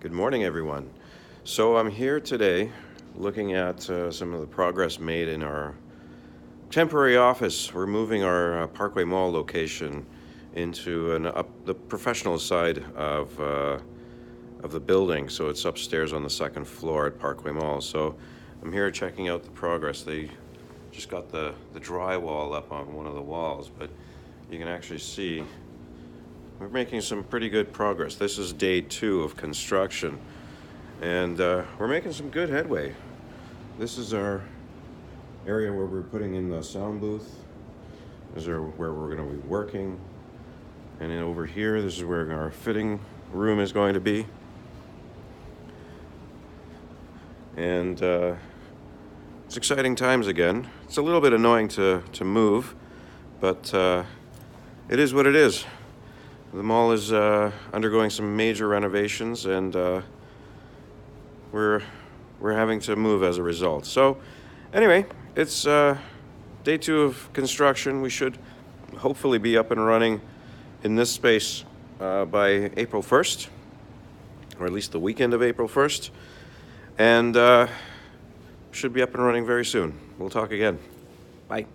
Good morning, everyone. So I'm here today looking at some of the progress made in our temporary office. We're moving our Parkway Mall location into the professional side of the building. So it's upstairs on the second floor at Parkway Mall. So I'm here checking out the progress. They just got the drywall up on one of the walls, but you can actually see we're making some pretty good progress. This is day 2 of construction, and we're making some good headway. This is our area where we're putting in the sound booth. This is where we're going to be working. And then over here, this is where our fitting room is going to be. And it's exciting times again. It's a little bit annoying to move, but it is what it is. The mall is undergoing some major renovations, and we're having to move as a result. So anyway, it's day 2 of construction. We should hopefully be up and running in this space by April 1st, or at least the weekend of April 1st, and should be up and running very soon. We'll talk again. Bye.